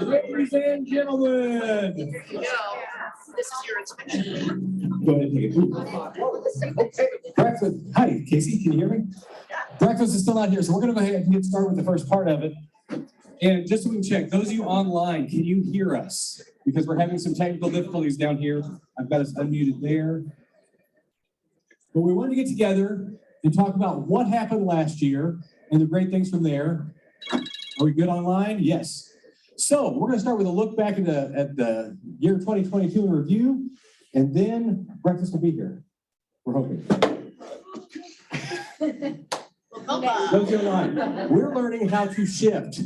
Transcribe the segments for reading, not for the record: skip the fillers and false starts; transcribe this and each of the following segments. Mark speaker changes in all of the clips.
Speaker 1: Ladies and gentlemen.
Speaker 2: This is your inspection.
Speaker 1: Go ahead and take it. Okay. Breakfast. Hi, Casey, can you hear me? Breakfast is still not here, so we're going to go ahead and get started with the first part of it. And just so we can check, those of you online, can you hear us? Because we're having some technical difficulties down here. I've got us unmuted there. But we wanted to get together and talk about what happened last year and the great things from there. Are we good online? Yes. So we're going to start with a look back at the year 2022 in review, and then breakfast will be here. We're hoping. Those are online. We're learning how to shift.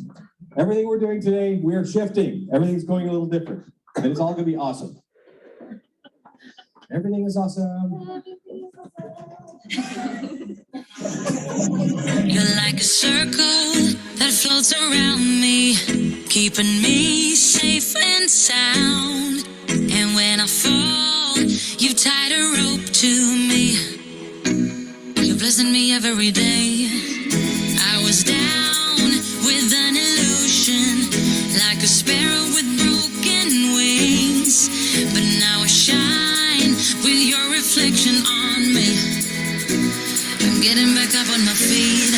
Speaker 1: Everything we're doing today, we're shifting. Everything's going a little different, and it's all going to be awesome. Everything is awesome.
Speaker 3: You're like a circle that floats around me, keeping me safe and sound. And when I fall, you tied a rope to me. You're blessing me every day. I was down with an illusion, like a sparrow with broken wings. But now I shine with your reflection on me. I'm getting back up on my feet.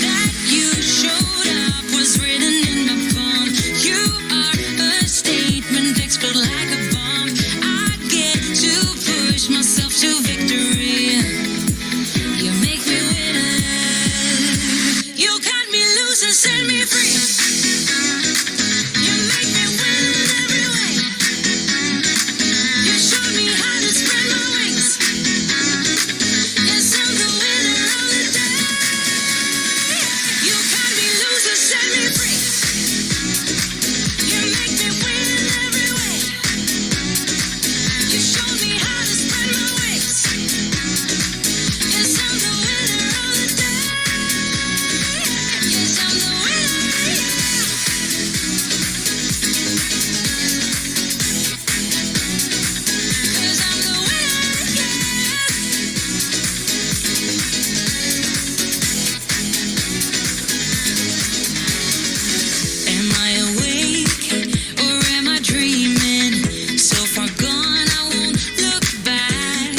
Speaker 3: That you showed up was written in my palm. You are a statement, explode like a bomb. I get to push myself to victory. You make me winner. You cut me loose and set me free. You make me win in every way. You showed me how to spread my wings. Yes, I'm the winner of the day. You cut me loose and set me free. You make me win in every way. You showed me how to spread my wings. Yes, I'm the winner of the day. Yes, I'm the winner. Cause I'm the winner, yes. Am I awake or am I dreaming? So far gone, I won't look back.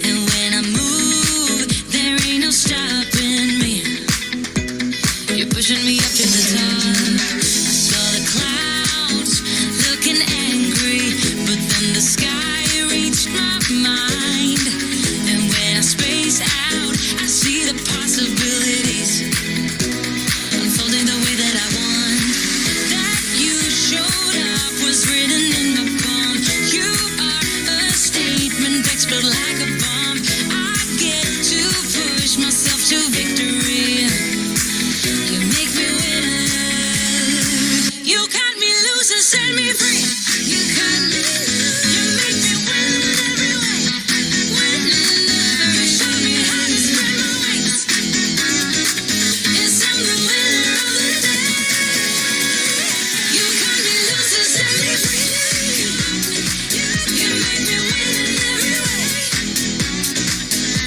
Speaker 3: And when I move, there ain't no stopping me. You're pushing me up to the top. I saw the clouds looking angry, but then the sky reached my mind. And when I space out, I see the possibilities unfolding the way that I want. That you showed up was written in my palm. You are a statement, explode like a bomb. I get to push myself to victory. You make me winner. You cut me loose and set me free. You cut me loose. You make me win in every way. Win in every way. You show me how to spread my wings. Yes, I'm the winner of the day. You cut me loose and set me free. You make me win in every way.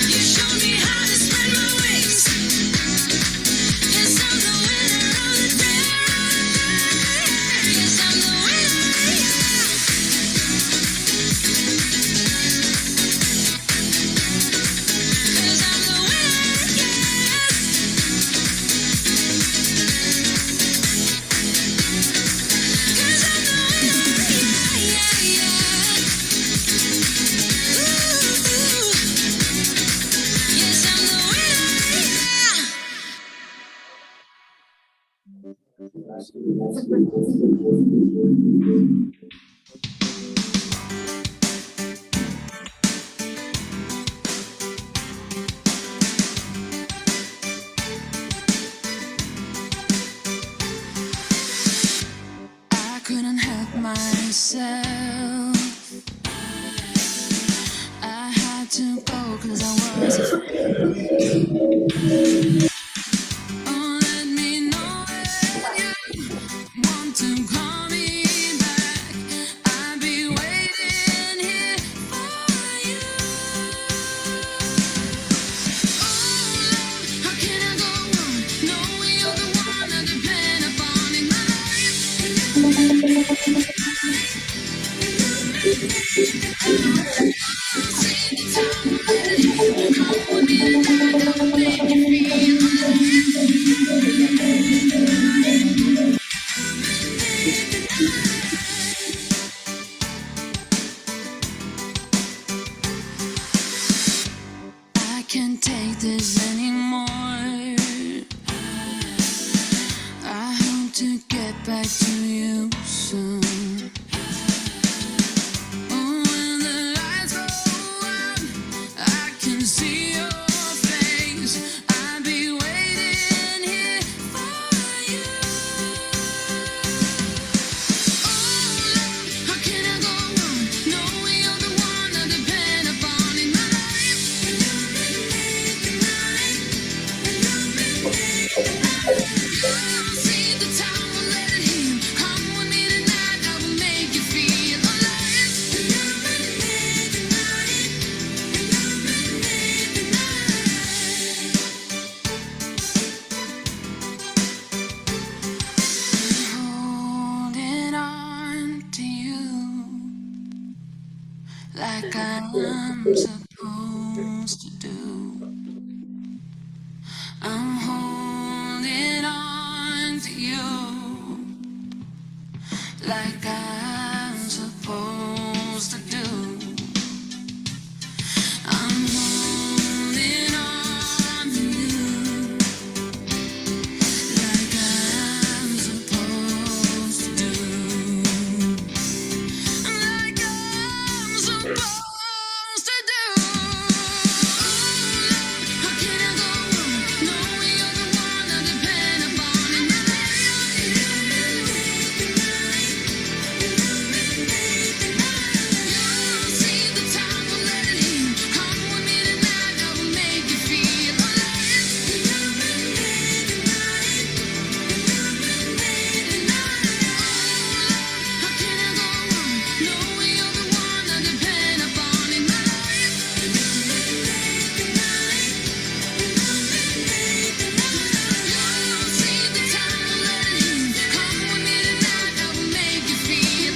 Speaker 3: You show me how to spread my wings. Yes, I'm the winner of the day. Yes, I'm the winner. Cause I'm the winner, yes. Cause I'm the winner, yeah, yeah. Ooh. Yes, I'm the winner, yeah. I couldn't help myself. I had to go 'cause I was afraid. Oh, let me know when you want to call me back. I'll be waiting here for you. Oh Lord, how can I go on knowing you're the one I depend upon? I can't take this anymore. I hope to get back to you soon. Oh, when the lights go out, I can see your face. I'll be waiting here for you. Oh, Lord, how can I go on knowing you're the one I depend upon in my life? You'll see the time will let it heal. Come with me tonight, I will make you feel alive. Holding on to you like I'm supposed to do. I'm holding on to you like I'm supposed to do. I'm holding on to you like I'm supposed to do. Like I'm supposed to do. How can I go on knowing you're the one I depend upon in my You'll see the time will let it heal. Come with me tonight, I will make you feel alive. How can I go on knowing you're the one I depend upon in my You'll see the time will let it heal. Come with me tonight, I will make you feel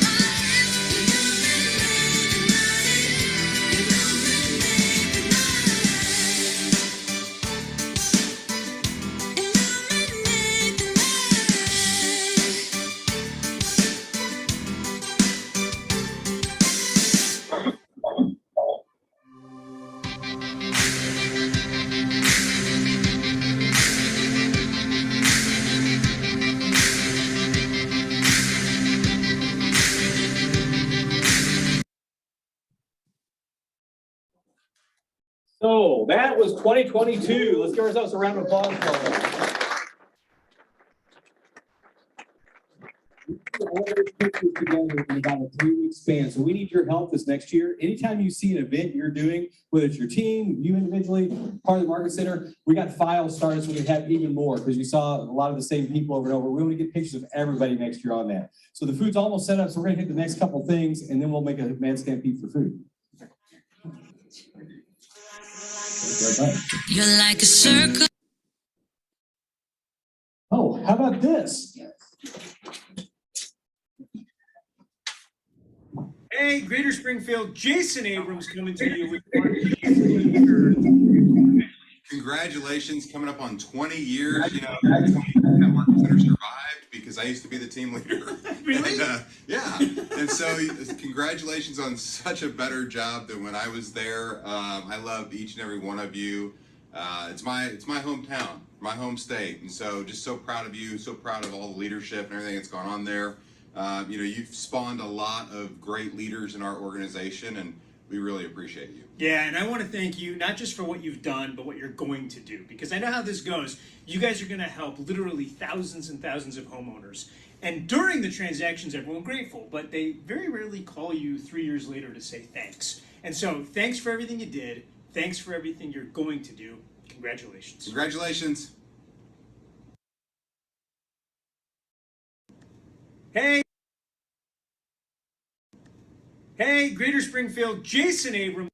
Speaker 1: So that was 2022. Let's give ourselves a round of applause for that. We put all those pictures together in about a 3-week span. So we need your help this next year. Anytime you see an event you're doing, whether it's your team, you individually, part of the market center, we got files started so we can have even more because we saw a lot of the same people over and over. We want to get pictures of everybody next year on that. So the food's almost set up. So we're going to hit the next couple things and then we'll make a mad stampede for food.
Speaker 3: You're like a circle.
Speaker 1: Oh, how about this?
Speaker 4: Hey, Greater Springfield, Jason Abrams coming to you with one.
Speaker 5: Congratulations, coming up on 20 years. You know, that Market Center survived because I used to be the team leader.
Speaker 4: Really?
Speaker 5: And, yeah. And so, congratulations on such a better job than when I was there. I love each and every one of you. It's my hometown, my home state, and so just so proud of you. So proud of all the leadership and everything that's gone on there. You know, you've spawned a lot of great leaders in our organization, and we really appreciate you.
Speaker 4: Yeah, and I want to thank you, not just for what you've done, but what you're going to do. Because I know how this goes. You guys are going to help literally thousands and thousands of homeowners. And during the transactions, everyone's grateful, but they very rarely call you 3 years later to say thanks. And so, thanks for everything you did. Thanks for everything you're going to do. Congratulations.
Speaker 5: Congratulations.
Speaker 4: Hey, Greater Springfield, Jason Abrams.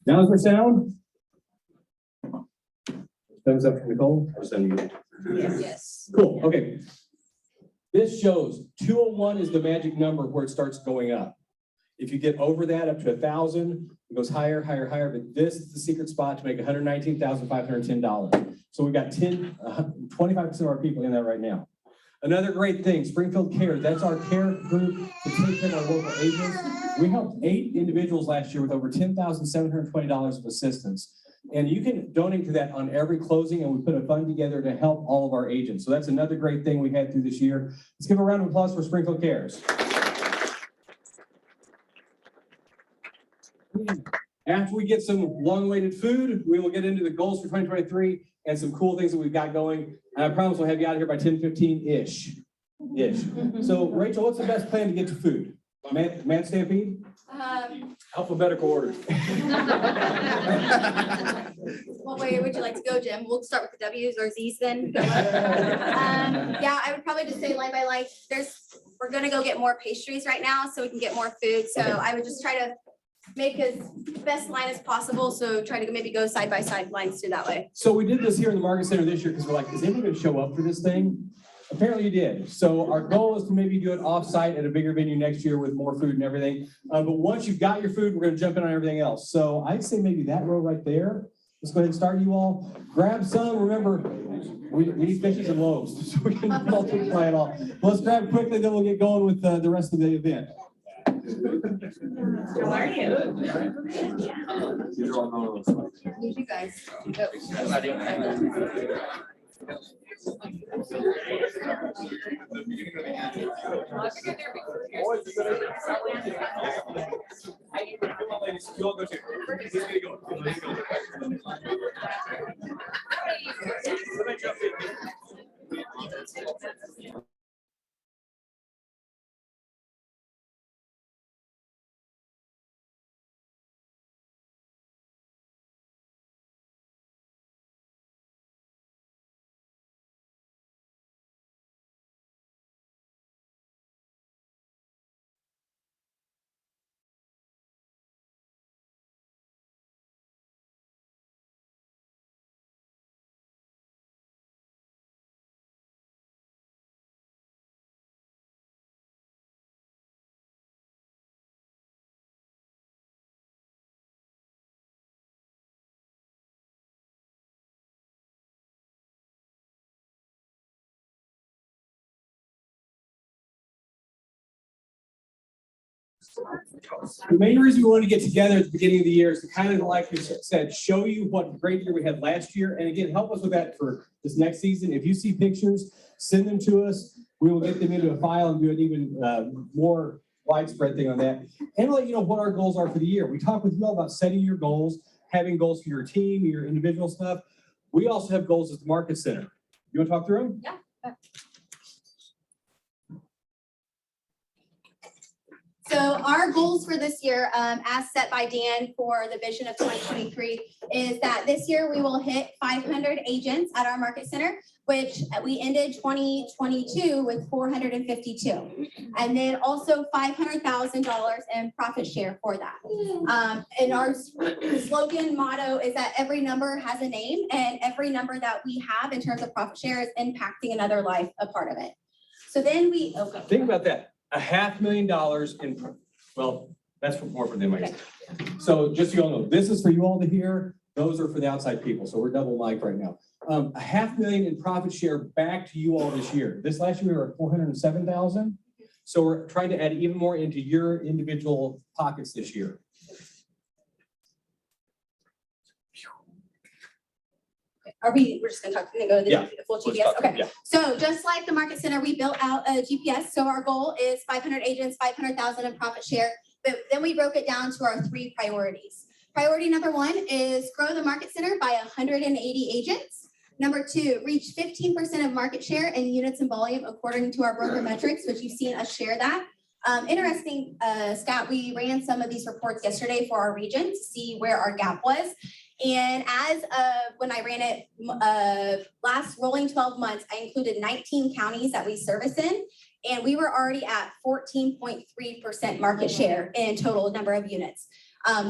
Speaker 1: Now is our sound? Thumbs up from Nicole. Or send you.
Speaker 2: Yes.
Speaker 1: Cool, okay. This shows 201 is the magic number where it starts going up. If you get over that, up to 1,000, it goes higher, higher, higher, but this is the secret spot to make $119,510. So we've got 25% of our people in that right now. Another great thing, Springfield Cares, that's our care group to take care of our local agents. We helped 8 individuals last year with over $10,720 of assistance. And you can donate to that on every closing, and we put a fund together to help all of our agents. So that's another great thing we had through this year. Let's give a round of applause for Springfield Cares. After we get some long-awaited food, we will get into the goals for 2023 and some cool things that we've got going. And I promise we'll have you out of here by 10:15-ish. So Rachel, what's the best plan to get to food? Man Stampede? Alphabetical order.
Speaker 6: What way would you like to go, Jim? We'll start with the W's or Z's then. Yeah, I would probably just say line by line. We're gonna go get more pastries right now so we can get more food. So I would just try to make as best line as possible. So try to maybe go side by side lines through that way.
Speaker 1: So we did this here in the Market Center this year because we're like, is anyone gonna show up for this thing? Apparently you did. So our goal is to maybe do it off-site at a bigger venue next year with more food and everything. But once you've got your food, we're gonna jump in on everything else. So I'd say maybe that row right there. Let's go ahead and start, you all. Grab some. Remember, we need fishes and loaves, so we can multiply it all. Let's grab quickly, then we'll get going with the rest of the event.
Speaker 2: How are you?
Speaker 6: You guys.
Speaker 1: The main reason we wanted to get together at the beginning of the year is to kind of, like we said, show you what great year we had last year. And again, help us with that for this next season. If you see pictures, send them to us. We will get them into a file and do an even more widespread thing on that. And let you know what our goals are for the year. We talked with you all about setting your goals, having goals for your team, your individual stuff. We also have goals at the Market Center. You want to talk through them?
Speaker 6: Yeah. So our goals for this year, as set by Dan for the vision of 2023, is that this year we will hit 500 agents at our Market Center, which we ended 2022 with 452. And then also $500,000 in profit share for that. And our slogan motto is that every number has a name, and every number that we have in terms of profit share is impacting another life, a part of it. So then we, okay.
Speaker 1: Think about that. $500,000 in, well, that's more for them, I guess. So just so you all know, this is for you all to hear. Those are for the outside people. So we're double mic right now. $500,000 in profit share back to you all this year. This last year we were at 407,000. So we're trying to add even more into your individual pockets this year.
Speaker 6: We're just gonna go to the full GPS. Okay.
Speaker 1: Yeah.
Speaker 6: So just like the Market Center, we built out a GPS. So our goal is 500 agents, 500,000 in profit share. But then we broke it down to our 3 priorities. Priority number 1 is grow the Market Center by 180 agents. Number 2, reach 15% of market share in units and volume according to our broker metrics, which you've seen us share that. Interesting, Scott, we ran some of these reports yesterday for our region to see where our gap was. And as when I ran it last rolling 12 months, I included 19 counties that we service in, and we were already at 14.3% market share in total number of units.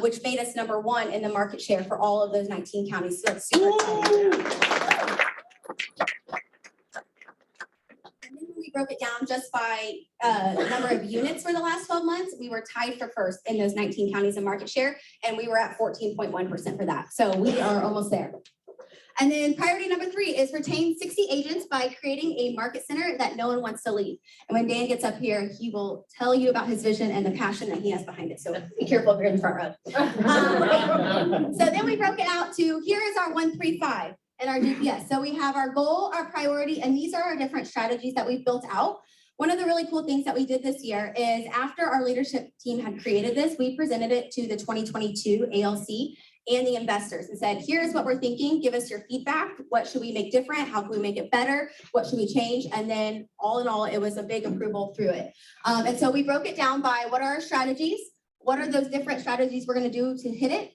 Speaker 6: which made us #1 in the market share for all of those 19 counties. So that's super exciting. And then we broke it down just by number of units for the last 12 months. We were tied for first in those 19 counties in market share, and we were at 14.1% for that. So we are almost there. And then priority number 3 is retain 60 agents by creating a market center that no one wants to leave. And when Dan gets up here, he will tell you about his vision and the passion that he has behind it. So be careful if you're in the front row. So then we broke it out to, here is our 135 and our GPS. So we have our goal, our priority, and these are our different strategies that we've built out. One of the really cool things that we did this year is after our leadership team had created this, we presented it to the 2022 ALC and the investors and said, here's what we're thinking, give us your feedback. What should we make different? How can we make it better? What should we change? And then all in all, it was a big approval through it. And so we broke it down by what are our strategies? What are those different strategies we're gonna do to hit it?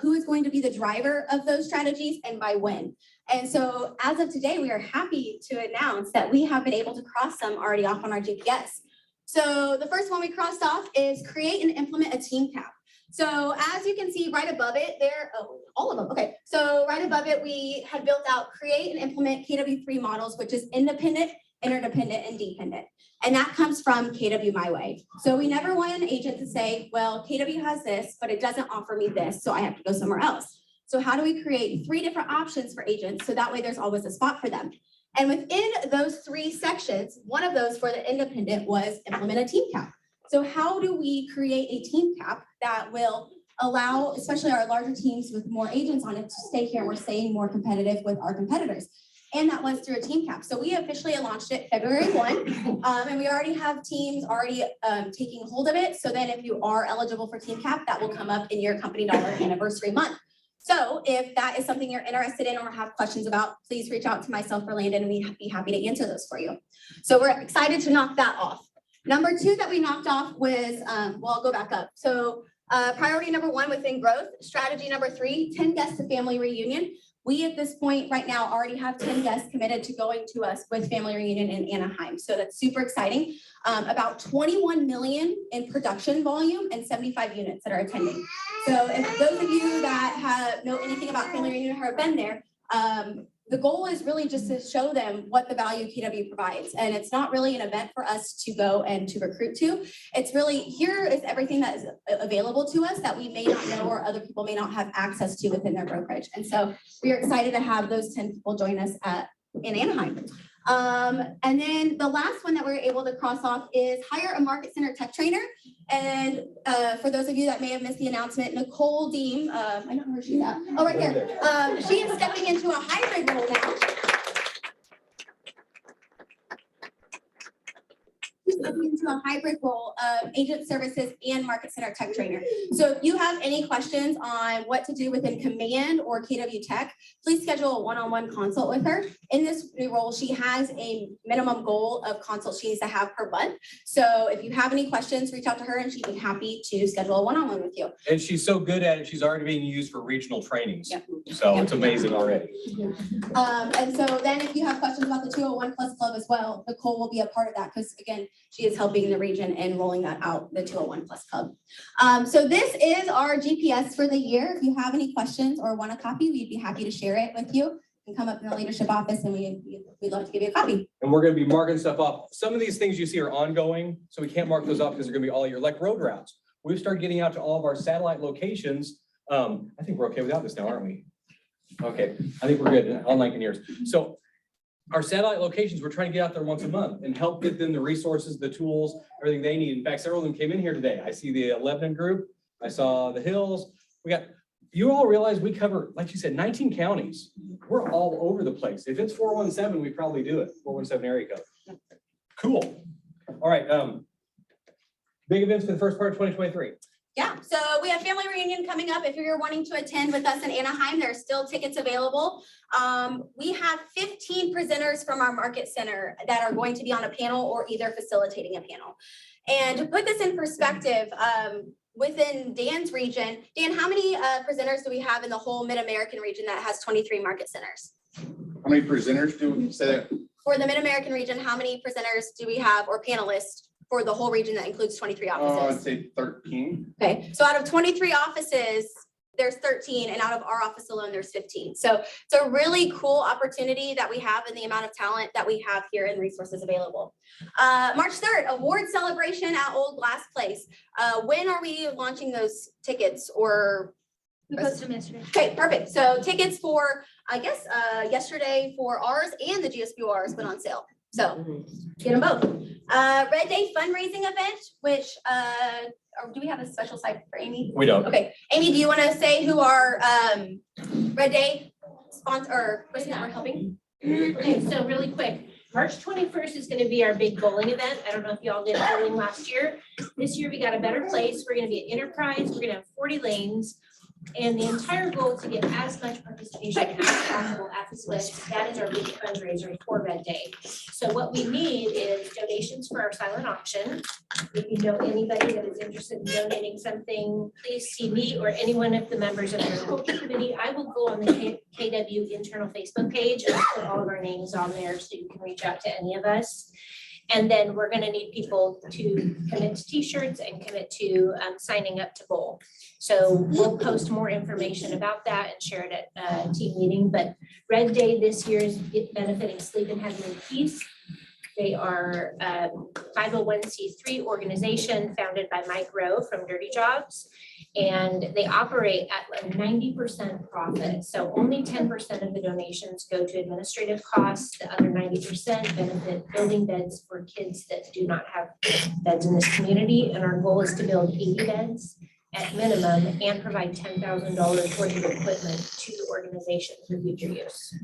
Speaker 6: Who is going to be the driver of those strategies and by when? And so as of today, we are happy to announce that we have been able to cross some already off on our GPS. So the first one we crossed off is create and implement a team cap. So as you can see right above it there, oh, all of them, okay. So right above it, we had built out create and implement KW3 models, which is independent, interdependent, and dependent. And that comes from KW My Way. So we never want an agent to say, well, KW has this, but it doesn't offer me this, so I have to go somewhere else. So how do we create 3 different options for agents so that way there's always a spot for them? And within those 3 sections, one of those for the independent was implement a team cap. So how do we create a team cap that will allow, especially our larger teams with more agents on it, to stay here? We're staying more competitive with our competitors. And that was through a team cap. So we officially launched it February 1, and we already have teams already taking hold of it. So then if you are eligible for team cap, that will come up in your company dollar anniversary month. So if that is something you're interested in or have questions about, please reach out to myself or Landon, and we'd be happy to answer those for you. So we're excited to knock that off. Number 2 that we knocked off was, well, I'll go back up. So priority number 1 within growth, strategy number 3, 10 guests to family reunion. We at this point right now already have 10 guests committed to going to us with family reunion in Anaheim. So that's super exciting. About 21 million in production volume and 75 units that are attending. So if those of you that know anything about family reunion or have been there, the goal is really just to show them what the value KW provides. And it's not really an event for us to go and to recruit to. It's really, here is everything that is available to us that we may not know or other people may not have access to within their brokerage. And so we are excited to have those 10 people join us in Anaheim. And then the last one that we're able to cross off is hire a market center tech trainer. And for those of you that may have missed the announcement, Nicole Deem, I don't know where she's at. Oh, right there. She is stepping into a hybrid role now. Stepping into a hybrid role of agent services and market center tech trainer. So if you have any questions on what to do within Command or KW Tech, please schedule a one-on-one consult with her. In this new role, she has a minimum goal of consults she needs to have per month. So if you have any questions, reach out to her and she'd be happy to schedule a one-on-one with you.
Speaker 7: And she's so good at it, she's already being used for regional trainings.
Speaker 6: Yep.
Speaker 7: So
Speaker 6: Yep.
Speaker 7: it's amazing already.
Speaker 6: And so then if you have questions about the 201 Plus Club as well, Nicole will be a part of that because again, she is helping the region and rolling that out, the 201 Plus Club. So this is our GPS for the year. If you have any questions or want a copy, we'd be happy to share it with you. You can come up in the leadership office and we'd love to give you a copy.
Speaker 7: And we're gonna be marking stuff up. Some of these things you see are ongoing, so we can't mark those up because they're gonna be all year, like road routes. We've started getting out to all of our satellite locations. I think we're okay without this now, aren't we? Okay, I think we're good, online years. So our satellite locations, we're trying to get out there once a month and help get them the resources, the tools, everything they need. In fact, several of them came in here today. I see the Lebanon group. I saw the Hills. You all realize we cover, like you said, 19 counties. We're all over the place. If it's 417, we probably do it. 417 area code. Cool. All right. Big events for the first part of 2023.
Speaker 6: Yeah, so we have family reunion coming up. If you're wanting to attend with us in Anaheim, there are still tickets available. We have 15 presenters from our market center that are going to be on a panel or either facilitating a panel. And to put this in perspective, within Dan's region, Dan, how many presenters do we have in the whole Mid-American region that has 23 market centers?
Speaker 5: How many presenters do we say that?
Speaker 6: For the Mid-American region, how many presenters do we have or panelists for the whole region that includes 23
Speaker 8: I'd
Speaker 6: offices?
Speaker 8: say 13.
Speaker 6: Okay, so out of 23 offices, there's 13, and out of our office alone, there's 15. So it's a really cool opportunity that we have and the amount of talent that we have here and resources available. March 3rd, award celebration at Old Glass Place. When are we launching those tickets or?
Speaker 9: We posted them yesterday.
Speaker 6: Okay, perfect. So tickets for, I guess, yesterday for ours and the GSBORs went on sale. So get them both. Red Day fundraising event, which, or do we have a special site for Amy?
Speaker 7: We don't.
Speaker 6: Okay, Amy, do you want to say who our Red Day sponsor or person that we're helping?
Speaker 9: Okay, so really quick, March 21st is gonna be our big bowling event. I don't know if y'all did bowling last year. This year we got a better place. We're gonna be at Enterprise. We're gonna have 40 lanes. And the entire goal is to get as much participation as possible at this list. That is our big fundraiser for Red Day. So what we need is donations for our silent auction. If you know anybody that is interested in donating something, please see me or any one of the members of the culture committee. I will go on the KW internal Facebook page and put all of our names on there so you can reach out to any of us. And then we're gonna need people to commit to t-shirts and commit to signing up to bowl. So we'll post more information about that and share it at team meeting, but Red Day this year is benefiting Sleep in Heaven and Peace. They are 501c3 organization founded by Mike Rowe from Dirty Jobs. And they operate at a 90% profit. So only 10% of the donations go to administrative costs. The other 90% benefit building beds for kids that do not have beds in this community. And our goal is to build 80 beds at minimum and provide $10,000 worth of equipment to the organization for future use.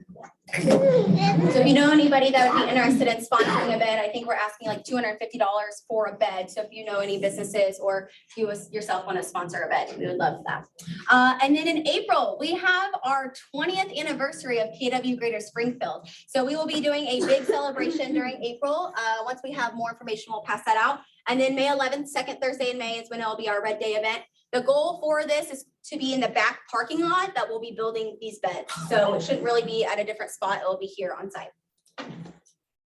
Speaker 6: So if you know anybody that would be interested in sponsoring a bed, I think we're asking like $250 for a bed. So if you know any businesses or if you yourself want to sponsor a bed, we would love that. And then in April, we have our 20th anniversary of KW Greater Springfield. So we will be doing a big celebration during April. Once we have more information, we'll pass that out. And then May 11th, second Thursday in May is when it'll be our Red Day event. The goal for this is to be in the back parking lot that we'll be building these beds. So it shouldn't really be at a different spot. It'll be here on site.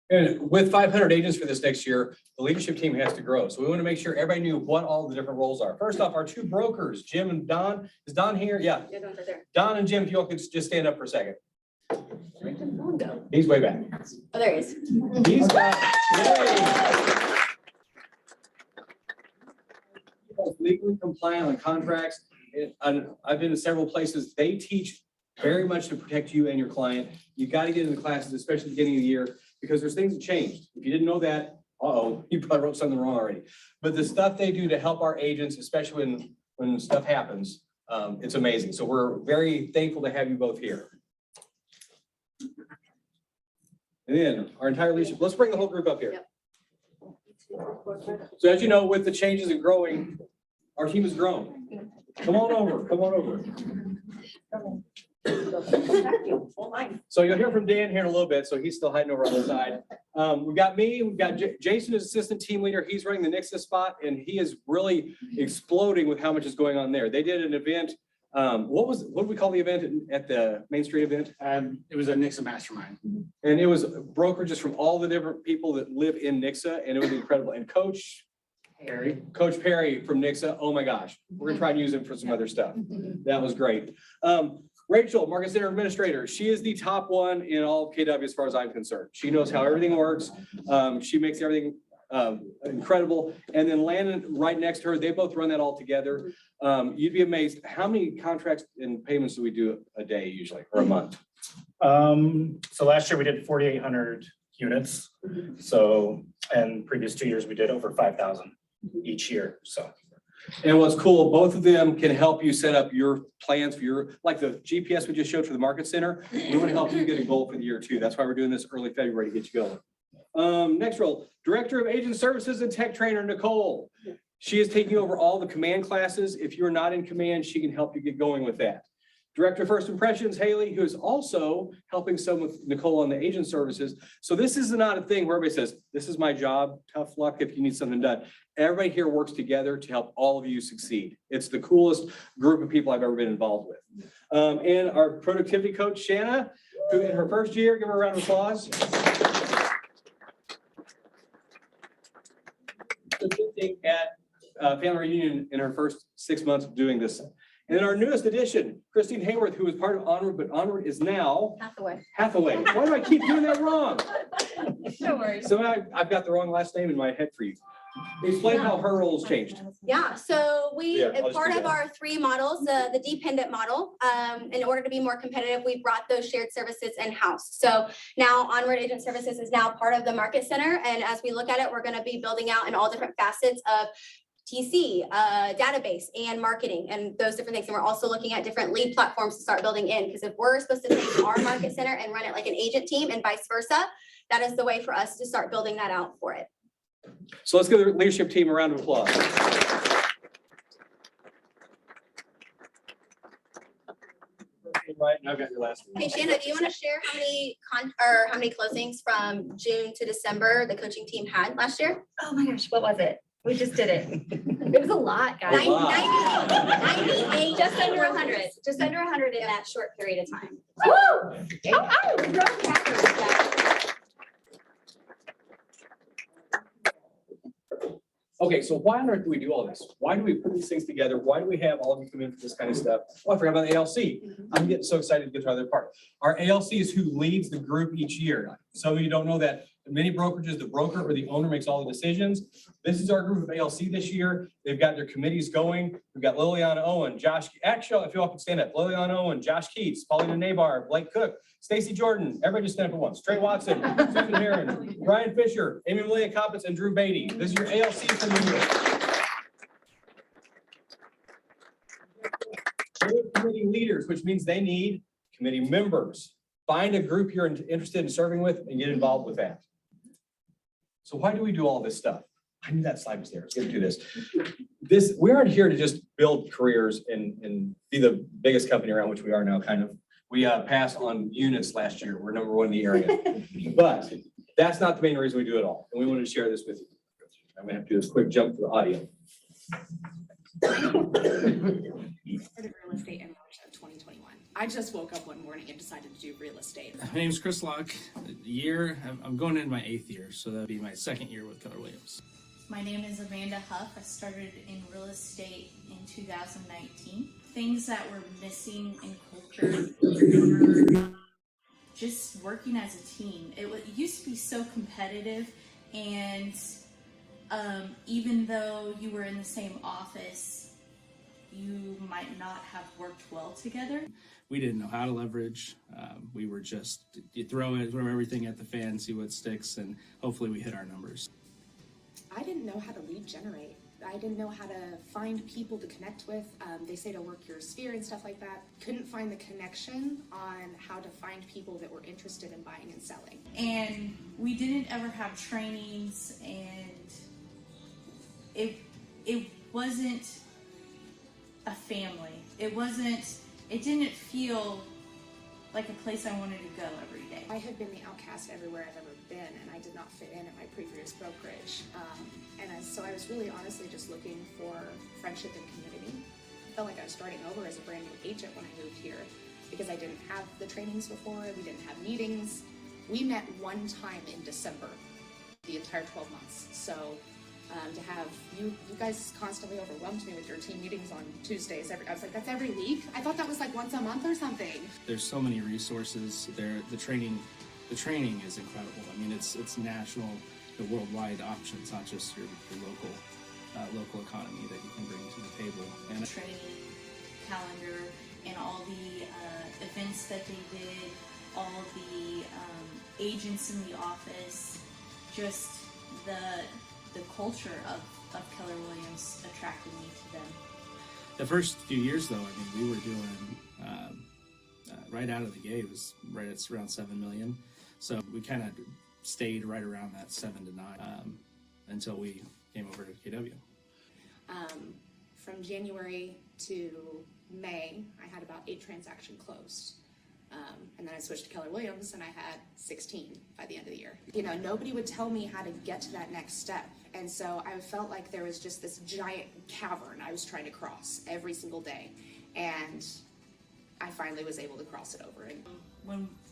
Speaker 7: And with 500 agents for this next year, the leadership team has to grow. So we want to make sure everybody knew what all the different roles are. First off, our two brokers, Jim and Don. Is Don here? Yeah.
Speaker 6: You're going right there.
Speaker 7: Don and Jim, if you all could just stand up for a second. He's way back.
Speaker 6: Oh, there he is.
Speaker 7: He's got, yay. Legally compliant on contracts. And I've been to several places. They teach very much to protect you and your client. You got to get into classes, especially at the beginning of the year, because there's things that changed. If you didn't know that, you probably wrote something wrong already. But the stuff they do to help our agents, especially when stuff happens, it's amazing. So we're very thankful to have you both here. And then our entire leadership, let's bring the whole group up here.
Speaker 6: Yep.
Speaker 7: So as you know, with the changes and growing, our team has grown. Come on over, come on over. So you'll hear from Dan here in a little bit, so he's still hiding over on the side. We've got me, we've got Jason as assistant team leader. He's running the Nixa spot, and he is really exploding with how much is going on there. They did an event. What did we call the event at the Main Street event?
Speaker 10: It was a Nixa Mastermind.
Speaker 7: And it was brokerages from all the different people that live in Nixa, and it was incredible. And Coach Perry from Nixa, oh my gosh, we're gonna try and use him for some other stuff. That was great. Rachel, Market Center Administrator, she is the top one in all of KW as far as I'm concerned. She knows how everything works. She makes everything incredible. And then Landon right next to her, they both run that all together. You'd be amazed how many contracts and payments do we do a day usually or a month?
Speaker 10: So last year we did 4,800 units. So, and previous 2 years we did over 5,000 each year, so.
Speaker 7: And what's cool, both of them can help you set up your plans for your, like the GPS we just showed for the Market Center. We want to help you get a goal for the year too. That's why we're doing this early February to get you going. Next role, Director of Agent Services and Tech Trainer, Nicole. She is taking over all the command classes. If you're not in command, she can help you get going with that. Director of First Impressions, Haley, who is also helping some with Nicole on the agent services. So this is not a thing where everybody says, this is my job, tough luck if you need something done. Everybody here works together to help all of you succeed. It's the coolest group of people I've ever been involved with. And our productivity coach, Shanna, who in her first year, give her a round of applause. presenting at family reunion in her first 6 months of doing this. And then our newest addition, Christine Hayworth, who was part of Onward, but Onward is now Hathaway. Why do I keep doing that wrong?
Speaker 6: No worries.
Speaker 7: So I've got the wrong last name in my head for you. Explain how her role's changed.
Speaker 6: Yeah, so we,
Speaker 7: Yeah, I'll
Speaker 6: as
Speaker 7: just
Speaker 6: part
Speaker 7: do
Speaker 6: of
Speaker 7: that.
Speaker 6: our 3 models, the dependent model, in order to be more competitive, we brought those shared services in-house. So now Onward Agent Services is now part of the Market Center. And as we look at it, we're gonna be building out in all different facets of TC, database and marketing and those different things. And we're also looking at different lead platforms to start building in, because if we're supposed to take our Market Center and run it like an agent team and vice versa, that is the way for us to start building that out for it.
Speaker 7: So let's give the leadership team a round of applause. Right, now I've got your last one.
Speaker 6: Hey, Shanna, do you want to share how many closings from June to December the coaching team had last year?
Speaker 8: Oh my gosh, what was it? We just did it. It was a lot, guys.
Speaker 6: 98,
Speaker 8: Just under 100.
Speaker 6: just under 100 in that short period of time.
Speaker 8: Woo! Oh,
Speaker 7: Okay, so why on earth do we do all this? Why do we put these things together? Why do we have all of you come in for this kind of stuff? Oh, I forgot about the ALC. I'm getting so excited to get to the other part. Our ALC is who leads the group each year. Some of you don't know that in many brokerages, the broker or the owner makes all the decisions. This is our group of ALC this year. They've got their committees going. We've got Liliana Owen, Josh, actually, if you all can stand up, Liliana Owen, Josh Keats, Paulina Nabar, Blake Cook, Stacy Jordan, everybody just stand up at once. Trey Watson, Susan Heron, Brian Fisher, Amy Malia Coppins, and Drew Beatty. This is your ALC for the year. Committee leaders, which means they need committee members. Find a group you're interested in serving with and get involved with that. So why do we do all this stuff? I knew that slide was there. Let's get to this. We aren't here to just build careers and be the biggest company around, which we are now, kind of. We passed on units last year. We're #1 in the area. But that's not the main reason we do it all. And we wanted to share this with you. I'm gonna have to do this quick jump to the audio.
Speaker 11: Started real estate in March of 2021. I just woke up one morning and decided to do real estate.
Speaker 12: My name's Chris Locke. I'm going into my 8th year, so that'll be my 2nd year with Keller Williams.
Speaker 13: My name is Amanda Huff. I started in real estate in 2019. Things that were missing in culture were just working as a team. It used to be so competitive, and even though you were in the same office, you might not have worked well together.
Speaker 12: We didn't know how to leverage. We were just, you throw everything at the fan, see what sticks, and hopefully we hit our numbers.
Speaker 11: I didn't know how to lead generate. I didn't know how to find people to connect with. They say to work your sphere and stuff like that. Couldn't find the connection on how to find people that were interested in buying and selling.
Speaker 13: And we didn't ever have trainings, and it wasn't a family. It didn't feel like a place I wanted to go every day.
Speaker 11: I had been the outcast everywhere I've ever been, and I did not fit in at my previous brokerage. So I was really honestly just looking for friendship and community. I felt like I was starting over as a brand new agent when I moved here because I didn't have the trainings before, we didn't have meetings. We met one time in December, the entire 12 months. So to have you guys constantly overwhelmed me with your team meetings on Tuesdays. I was like, that's every week? I thought that was like once a month or something.
Speaker 12: There's so many resources there. The training is incredible. I mean, it's national, the worldwide option. It's not just your local economy that you can bring to the table. And
Speaker 13: Training calendar and all the events that they did, all the agents in the office, just the culture of Keller Williams attracted me to them.
Speaker 12: the first few years, though, I mean, we were doing right out of the gate, it was right at around 7 million. So we kind of stayed right around that 7 to 9 until we came over to KW.
Speaker 11: From January to May, I had about 8 transactions closed. And then I switched to Keller Williams and I had 16 by the end of the year. You know, nobody would tell me how to get to that next step. And so I felt like there was just this giant cavern I was trying to cross every single day. And I finally was able to cross it over. And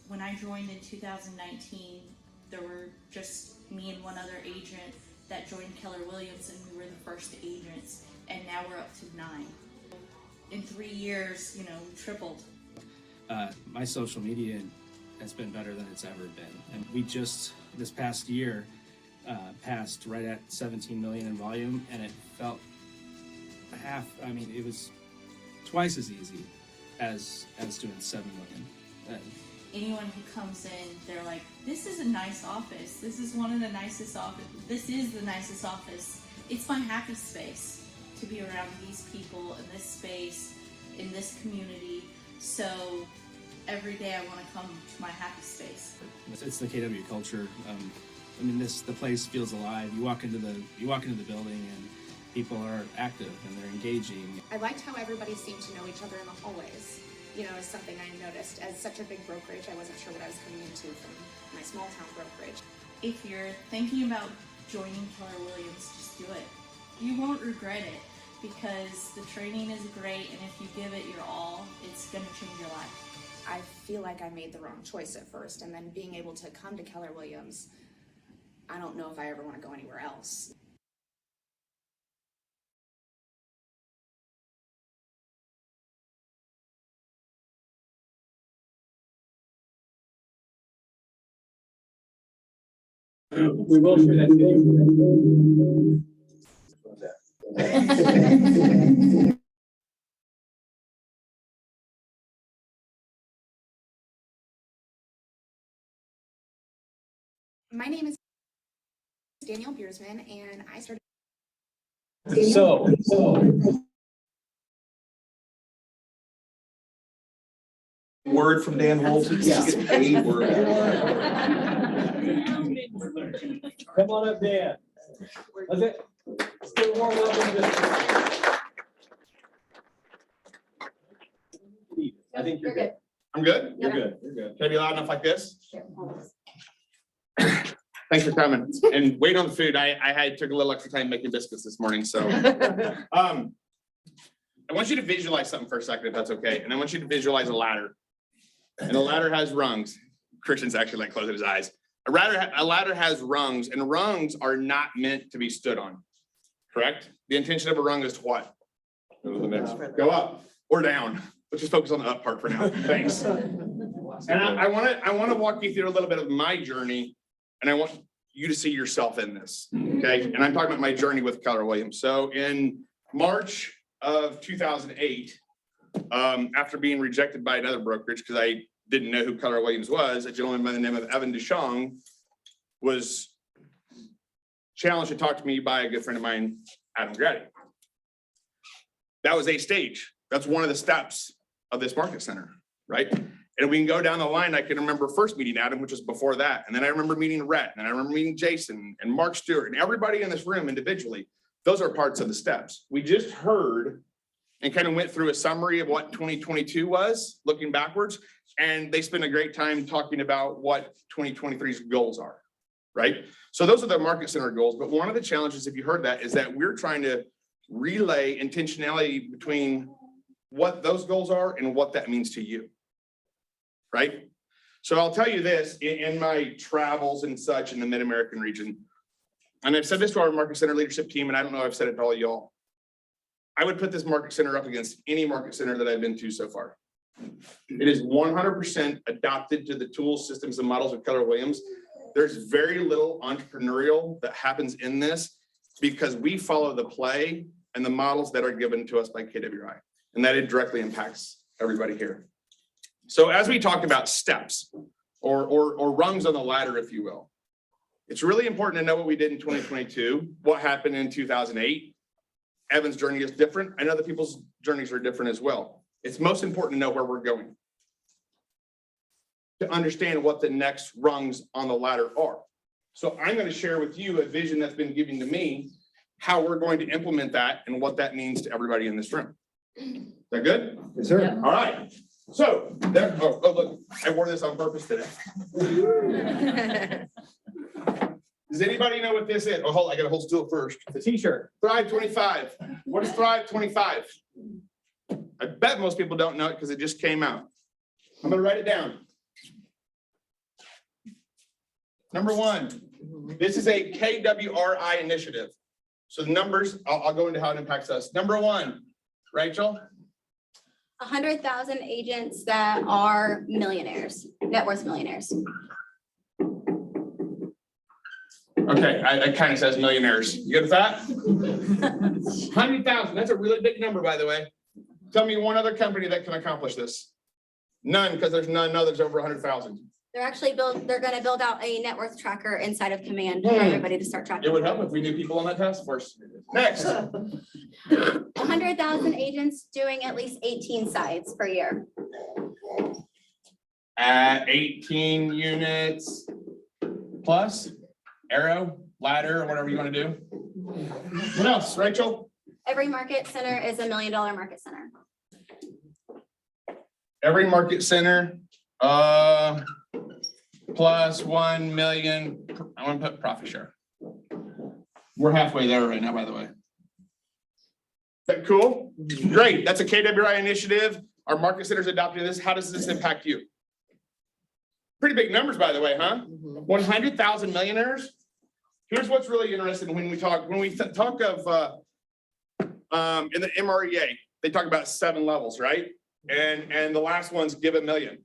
Speaker 13: when I joined in 2019, there were just me and one other agent that joined Keller Williams, and we were the first agents, and now we're up to 9. In 3 years, we tripled.
Speaker 12: My social media has been better than it's ever been. And we just, this past year, passed right at 17 million in volume, and it felt it was twice as easy as doing 7 million.
Speaker 13: Anyone who comes in, they're like, this is a nice office. This is one of the nicest office. This is the nicest office. It's my happy space to be around these people in this space, in this community. So every day I want to come to my happy space.
Speaker 12: It's the KW culture. The place feels alive. You walk into the building and people are active and they're engaging.
Speaker 11: I liked how everybody seemed to know each other in the hallways. Is something I noticed. As such a big brokerage, I wasn't sure what I was coming into from my small town brokerage.
Speaker 13: If you're thinking about joining Keller Williams, just do it. You won't regret it because the training is great, and if you give it your all, it's going to change your life.
Speaker 11: I feel like I made the wrong choice at first, and then being able to come to Keller Williams, I don't know if I ever want to go anywhere else.
Speaker 1: We will share that video.
Speaker 11: My name is Danielle Biersman, and I started.
Speaker 1: So.
Speaker 14: Word from Dan Holton.
Speaker 1: Yeah.
Speaker 14: A word.
Speaker 1: Come on up, Dan. That's it. Let's get a warm welcome. I think you're good.
Speaker 14: I'm good?
Speaker 1: You're good. You're good.
Speaker 14: Can I be loud enough like this? Thanks for coming. And wait on the food. I took a little extra time making biscuits this morning, so. I want you to visualize something for a second, if that's okay. And I want you to visualize a ladder. And a ladder has rungs. Christian's actually like closing his eyes. A ladder has rungs, and rungs are not meant to be stood on, correct? The intention of a rung is to what? Go up or down. Let's just focus on the up part for now. Thanks. And I want to walk you through a little bit of my journey, and I want you to see yourself in this, okay? And I'm talking about my journey with Keller Williams. So in March of 2008, after being rejected by another brokerage because I didn't know who Keller Williams was, a gentleman by the name of Evan DeShong was challenged to talk to me by a good friend of mine, Adam Grady. That was a stage. That's one of the steps of this market center, right? And we can go down the line. I can remember first meeting Adam, which was before that. And then I remember meeting Rhett, and then I remember meeting Jason and Mark Stewart and everybody in this room individually. Those are parts of the steps. We just heard and kind of went through a summary of what 2022 was, looking backwards. And they spent a great time talking about what 2023's goals are, right? So those are the market center goals. But one of the challenges, if you heard that, is that we're trying to relay intentionality between what those goals are and what that means to you, right? So I'll tell you this, in my travels and such in the Mid-American region, and I've said this to our market center leadership team, and I don't know if I've said it to all of y'all, I would put this market center up against any market center that I've been to so far. It is 100% adopted to the tools, systems, and models of Keller Williams. There's very little entrepreneurial that happens in this because we follow the play and the models that are given to us by KWI, and that it directly impacts everybody here. So as we talk about steps or rungs on the ladder, if you will, it's really important to know what we did in 2022, what happened in 2008. Evan's journey is different, and other people's journeys are different as well. It's most important to know where we're going, to understand what the next rungs on the ladder are. So I'm going to share with you a vision that's been given to me, how we're going to implement that and what that means to everybody in this room. Is that good?
Speaker 1: Yes, sir.
Speaker 14: All right. So there, oh look, I wore this on purpose today. Does anybody know what this is? Oh, hold, I gotta hold still first.
Speaker 1: The t-shirt.
Speaker 14: Thrive 25. What is Thrive 25? I bet most people don't know it because it just came out. I'm gonna write it down. Number one, this is a KWRI initiative. So the numbers, I'll go into how it impacts us. Number one, Rachel,
Speaker 6: 100,000 agents that are millionaires, net worth millionaires.
Speaker 14: okay, it kind of says millionaires. You good with that? 100,000, that's a really big number, by the way. Tell me one other company that can accomplish this. None, because there's none others over 100,000.
Speaker 6: They're gonna build out a net worth tracker inside of Command for everybody to start tracking.
Speaker 14: It would help if we knew people on that task force. Next,
Speaker 6: 100,000 agents doing at least 18 sites per year.
Speaker 14: at 18 units plus, arrow, ladder, or whatever you want to do. What else, Rachel?
Speaker 6: Every market center is $1 million market center.
Speaker 14: Every market center, plus 1 million, I want to put profit share. We're halfway there right now, by the way. Is that cool? Great, that's a KWI initiative. Our market centers adopted this. How does this impact you? Pretty big numbers, by the way, huh? 100,000 millionaires. Here's what's really interesting when we talk of, in the MREA, they talk about 7 levels, right? And the last one's give $1 million.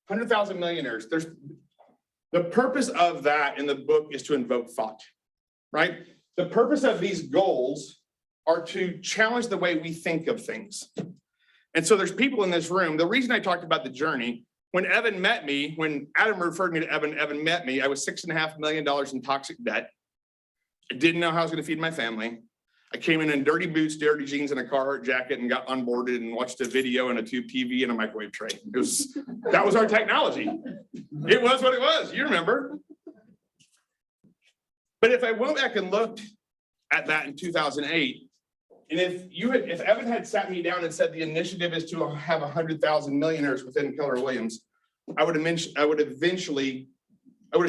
Speaker 14: 100,000 millionaires. There's the purpose of that in the book is to invoke thought, right? The purpose of these goals are to challenge the way we think of things. And so there's people in this room. The reason I talked about the journey, when Evan met me, when Adam referred me to Evan met me, I was $6.5 million in toxic debt. I didn't know how I was going to feed my family. I came in dirty boots, dirty jeans, and a Carhartt jacket and got onboarded and watched a video and a tube TV and a microwave tray. That was our technology. It was what it was. You remember. But if I went back and looked at that in 2008, and if Evan had sat me down and said the initiative is to have 100,000 millionaires within Keller Williams, I would have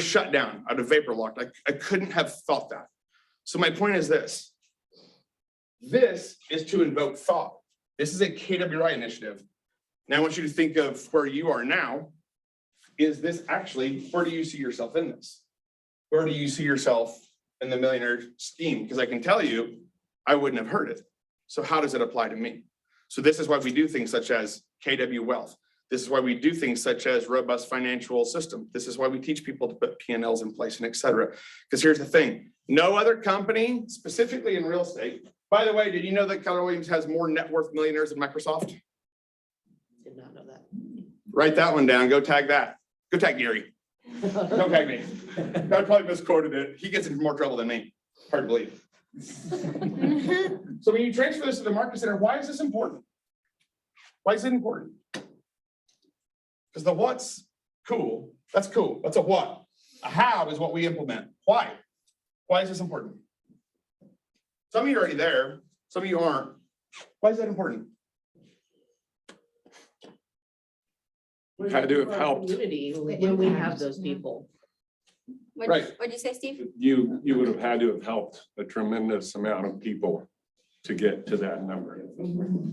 Speaker 14: shut down. I'd have vapor locked. I couldn't have thought that. So my point is this. This is to invoke thought. This is a KWI initiative. Now I want you to think of where you are now. Is this actually, where do you see yourself in this? Where do you see yourself in the millionaire scheme? Because I can tell you, I wouldn't have heard it. So how does it apply to me? So this is why we do things such as KW Wealth. This is why we do things such as robust financial system. This is why we teach people to put P&Ls in place and et cetera. Because here's the thing, no other company, specifically in real estate. By the way, did you know that Keller Williams has more net worth millionaires than Microsoft?
Speaker 2: Did not know that.
Speaker 14: Write that one down, go tag that. Go tag Gary. Don't tag me. I probably misquoted it. He gets into more trouble than me. Hard to believe. So when you transfer this to the market center, why is this important? Why is it important? Because the what's cool. That's cool. That's a what. A how is what we implement. Why? Why is this important? Some of you are already there. Some of you aren't. Why is that important?
Speaker 2: Had to have helped. Community when we have those people.
Speaker 14: Right.
Speaker 6: What'd you say, Steve?
Speaker 15: You would have had to have helped a tremendous amount of people to get to that number.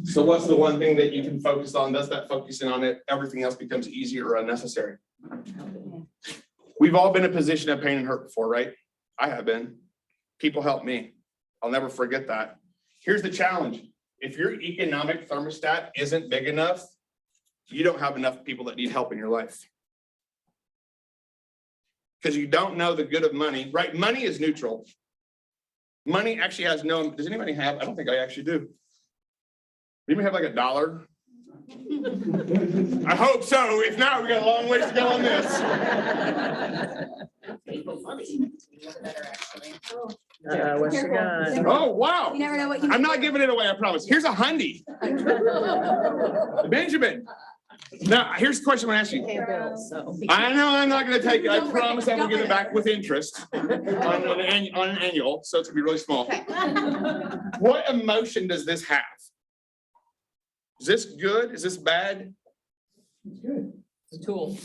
Speaker 14: So what's the one thing that you can focus on? Does that focusing on it, everything else becomes easier or unnecessary? We've all been in a position of pain and hurt before, right? I have been. People help me. I'll never forget that. Here's the challenge. If your economic thermostat isn't big enough, you don't have enough people that need help in your life. Because you don't know the good of money, right? Money is neutral. Money actually has no, does anybody have, I don't think I actually do. Anybody have like $1? I hope so. If not, we got a long ways to go on this.
Speaker 2: What you got?
Speaker 14: Oh, wow.
Speaker 6: You never know what you.
Speaker 14: I'm not giving it away, I promise. Here's $100. Benjamin. Now, here's the question I'm gonna ask you. I know I'm not gonna take it. I promise I will give it back with interest on an annual, so it's gonna be really small. What emotion does this have? Is this good? Is this bad?
Speaker 2: It's good. It's a tool.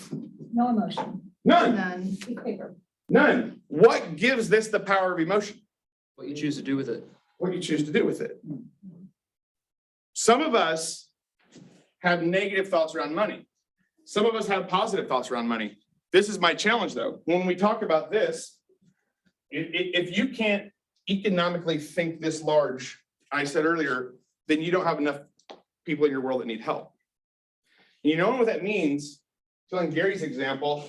Speaker 8: No emotion.
Speaker 14: None.
Speaker 8: Paper.
Speaker 14: None. What gives this the power of emotion?
Speaker 2: What you choose to do with it.
Speaker 14: What you choose to do with it. Some of us have negative thoughts around money. Some of us have positive thoughts around money. This is my challenge though. When we talk about this, if you can't economically think this large, I said earlier, then you don't have enough people in your world that need help. You know what that means? So in Gary's example,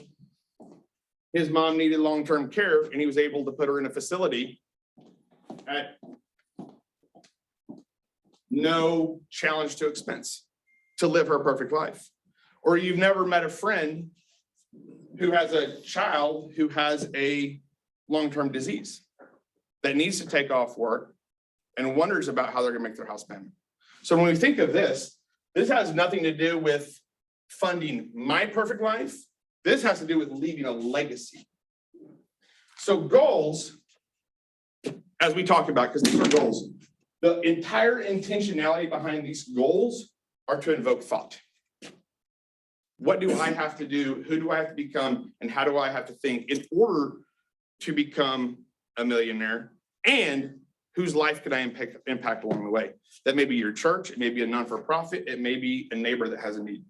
Speaker 14: his mom needed long-term care and he was able to put her in a facility at no challenge to expense to live her perfect life. Or you've never met a friend who has a child who has a long-term disease that needs to take off work and wonders about how they're gonna make their house payment. So when we think of this has nothing to do with funding my perfect life. This has to do with leaving a legacy. So goals, as we talked about, because these are goals, the entire intentionality behind these goals are to invoke thought. What do I have to do? Who do I have to become? And how do I have to think in order to become a millionaire? And whose life could I impact along the way? That may be your church, it may be a non-for-profit, it may be a neighbor that has a need.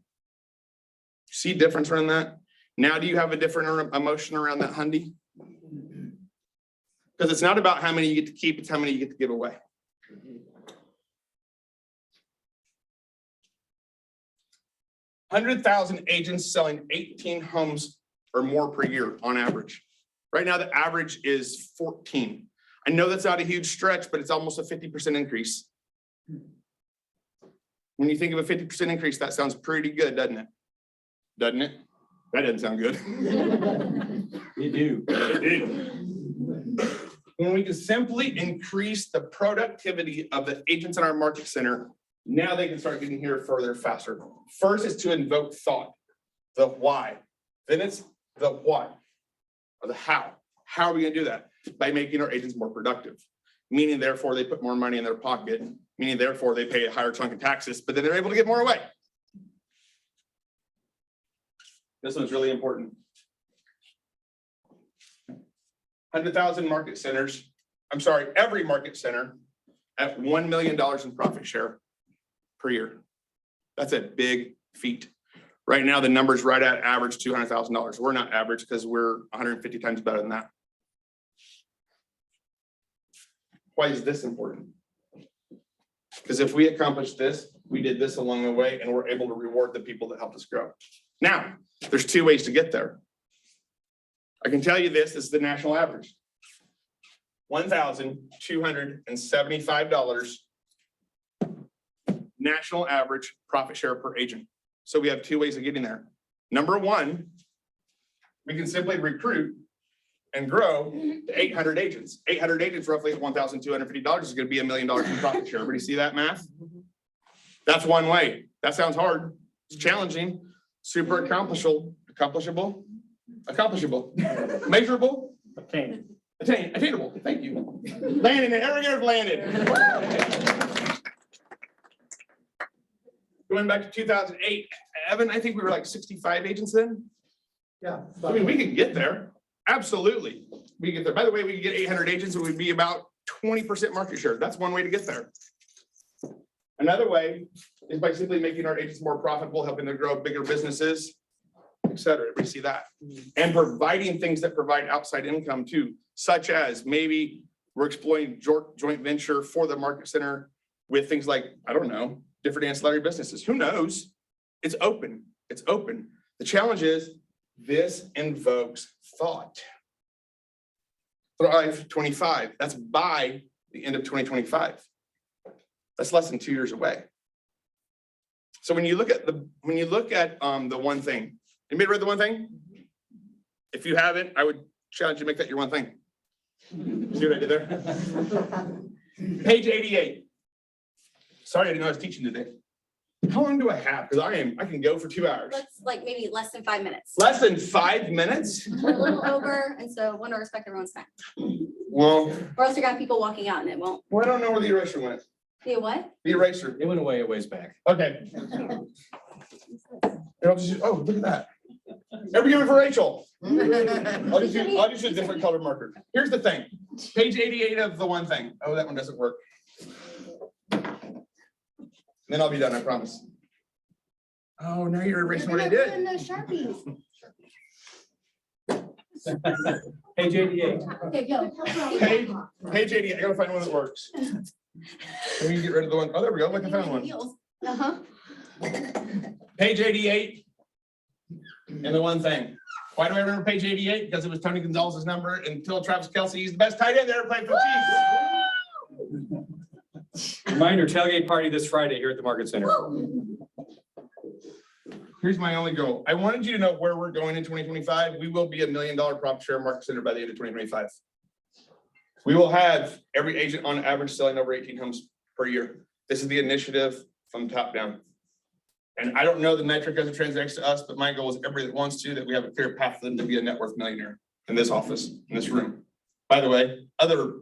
Speaker 14: See difference around that? Now, do you have a different emotion around that, Hundy? Because it's not about how many you get to keep, it's how many you get to give away. $100,000 agents selling 18 homes or more per year on average. Right now, the average is 14. I know that's not a huge stretch, but it's almost a 50% increase. When you think of a 50% increase, that sounds pretty good, doesn't it? Doesn't it? That doesn't sound good.
Speaker 7: You do.
Speaker 14: When we can simply increase the productivity of the agents in our market center, now they can start getting here further, faster. First is to invoke thought, the why. Then it's the what, or the how. How are we gonna do that? By making our agents more productive, meaning therefore they put more money in their pocket, meaning therefore they pay a higher chunk of taxes, but then they're able to get more away. This one's really important. 100,000 market centers. I'm sorry, every market center at $1 million in profit share per year. That's a big feat. Right now, the number's right at average $200,000. We're not average because we're 150 times better than that. Why is this important? Because if we accomplish this, we did this along the way, and we're able to reward the people that helped us grow. Now, there's two ways to get there. I can tell you this is the national average. $1,275 national average profit share per agent. So we have two ways of getting there. Number one, we can simply recruit and grow to 800 agents. 800 agents roughly at $1,250 is going to be $1 million in profit share. Everybody see that math? That's one way. That sounds hard. It's challenging. Super accomplishable, measurable, attainable. Thank you. Landon, everyone landed. Going back to 2008, Evan, I think we were like 65 agents then.
Speaker 1: Yeah.
Speaker 14: I mean, we could get there. Absolutely. We could get there. By the way, we could get 800 agents, it would be about 20% market share. That's one way to get there. Another way is by simply making our agents more profitable, helping them grow bigger businesses, et cetera. We see that. And providing things that provide outside income too, such as maybe we're exploring joint venture for the market center with things like, I don't know, different ancillary businesses. Who knows? It's open. It's open. The challenge is this invokes thought. Thrive 25. That's by the end of 2025. That's less than 2 years away. So when you look at the one thing, anybody read the one thing? If you haven't, I would challenge you to make that your one thing. See what I did there? Page 88. Sorry, I didn't know I was teaching today. How long do I have? Because I can go for 2 hours.
Speaker 6: Let's like maybe less than 5 minutes.
Speaker 14: Less than 5 minutes?
Speaker 6: We're a little over, and so want to respect everyone's time.
Speaker 14: Well,
Speaker 6: Or else you got people walking out and it won't.
Speaker 14: I don't know where the eraser went.
Speaker 6: You what?
Speaker 14: The eraser.
Speaker 7: It went away a ways back.
Speaker 14: Okay. I'll just, oh, look at that. Every give it for Rachel. I'll just use a different color marker. Here's the thing. Page 88 of the one thing. Oh, that one doesn't work. Then I'll be done, I promise. Oh, now you're erasing what I did.
Speaker 6: Those Sharpies.
Speaker 7: Page 88.
Speaker 6: Okay, go.
Speaker 14: Page 80, I gotta find one that works. Let me get rid of the one. Oh, there we go. Look, I found one.
Speaker 6: Uh-huh.
Speaker 14: Page 88. And the one thing. Why do I remember page 88? Because it was Tony Gonzalez's number until Travis Kelce, he's the best tight end that ever played for the Chiefs.
Speaker 7: Reminder, tailgate party this Friday here at the Market Center.
Speaker 14: Here's my only goal. I wanted you to know where we're going in 2025. We will be $1 million profit share Market Center by the end of 2025. We will have every agent on average selling over 18 homes per year. This is the initiative from top down. And I don't know the metric as it transacts to us, but my goal is everybody that wants to, that we have a clear path for them to be a net worth millionaire in this office, in this room. By the way, other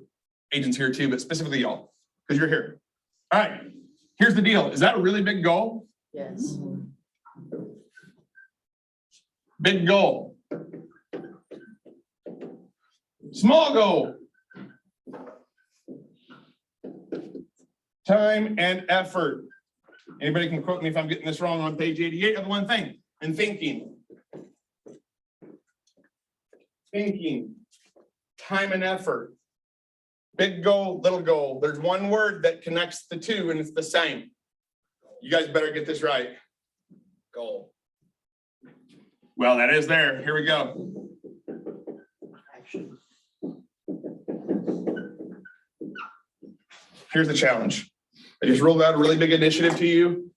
Speaker 14: agents here too, but specifically y'all, because you're here. All right, here's the deal. Is that a really big goal?
Speaker 2: Yes.
Speaker 14: Big goal. Small goal. Time and effort. Anybody can quote me if I'm getting this wrong on page 88 of the one thing. And thinking. Thinking. Time and effort. Big goal, little goal. There's one word that connects the two and it's the same. You guys better get this right. Goal. Well, that is there. Here we go. Here's the challenge. I just rolled out a really big initiative to you.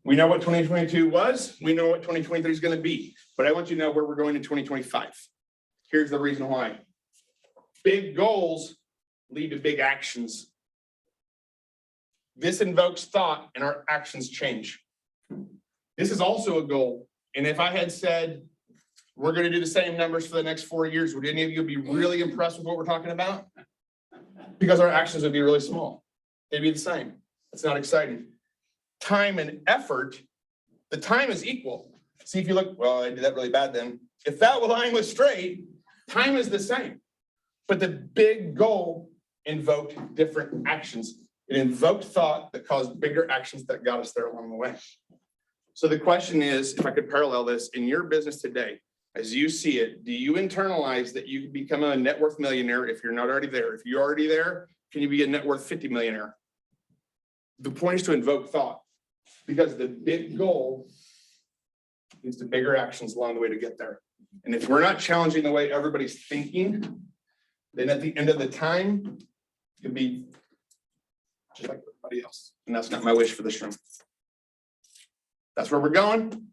Speaker 14: We know what 2022 was. We know what 2023 is going to be, but I want you to know where we're going in 2025. Here's the reason why. Big goals lead to big actions. This invokes thought and our actions change. This is also a goal. And if I had said, we're going to do the same numbers for the next 4 years, would any of you be really impressed with what we're talking about? Because our actions would be really small. They'd be the same. It's not exciting. Time and effort, the time is equal. See if you look, well, I did that really bad then. If that line was straight, time is the same. But the big goal invoked different actions. It invoked thought that caused bigger actions that got us there along the way. So the question is, if I could parallel this in your business today, as you see it, do you internalize that you can become a net worth millionaire if you're not already there? If you're already there, can you be a net worth 50 millionaire? The point is to invoke thought, because the big goal leads to bigger actions along the way to get there. And if we're not challenging the way everybody's thinking, then at the end of the time, you'll be just like everybody else. And that's not my wish for this room. That's where we're going.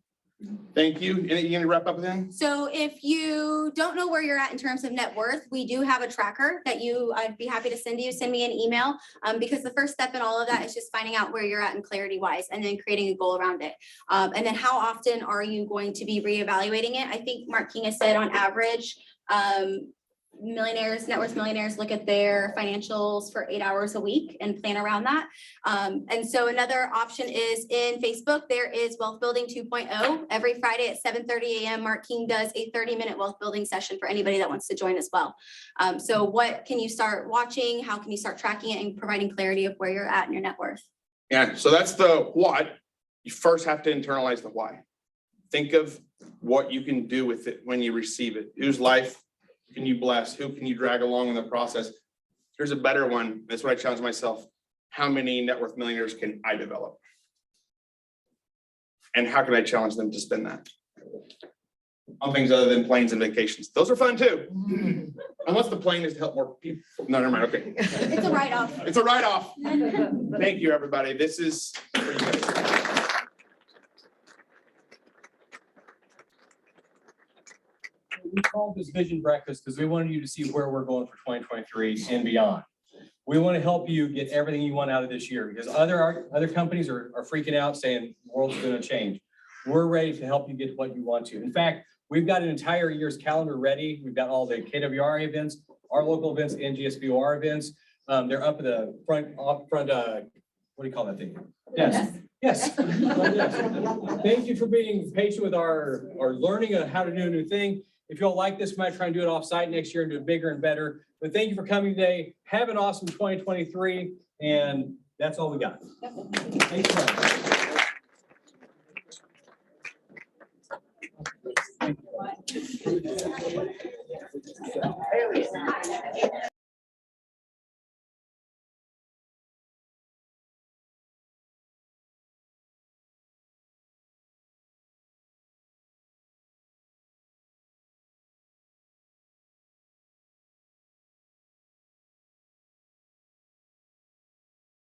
Speaker 14: Thank you. You gonna wrap up then?
Speaker 6: So if you don't know where you're at in terms of net worth, we do have a tracker that I'd be happy to send you. Send me an email because the first step in all of that is just finding out where you're at in clarity wise and then creating a goal around it. And then how often are you going to be reevaluating it? I think Mark King has said on average, millionaires, net worth millionaires look at their financials for 8 hours a week and plan around that. And so another option is in Facebook, there is Wealth Building 2.0. Every Friday at 7:30 a.m. Mark King does a 30-minute wealth building session for anybody that wants to join as well. So what can you start watching? How can you start tracking it and providing clarity of where you're at in your net worth?
Speaker 14: Yeah, so that's the what. You first have to internalize the why. Think of what you can do with it when you receive it. Whose life can you bless? Who can you drag along in the process? Here's a better one. That's what I challenge myself. How many net worth millionaires can I develop? And how can I challenge them to spend that on things other than planes and vacations? Those are fun too. Unless the plane is to help more people. No, never mind. Okay.
Speaker 6: It's a write-off.
Speaker 14: It's a write-off. Thank you, everybody. This is for you guys.
Speaker 7: We called this vision breakfast because we wanted you to see where we're going for 2023 and beyond. We want to help you get everything you want out of this year because other companies are freaking out saying the world's going to change. We're ready to help you get what you want to. In fact, we've got an entire year's calendar ready. We've got all the KWR events, our local events, and GSBOR events. They're up at the front, what do you call that thing? Yes. Yes. Thank you for being patient with our learning on how to do a new thing. If you all like this, we might try and do it off-site next year and do it bigger and better. But thank you for coming today. Have an awesome 2023. And that's all we got. Thanks so much.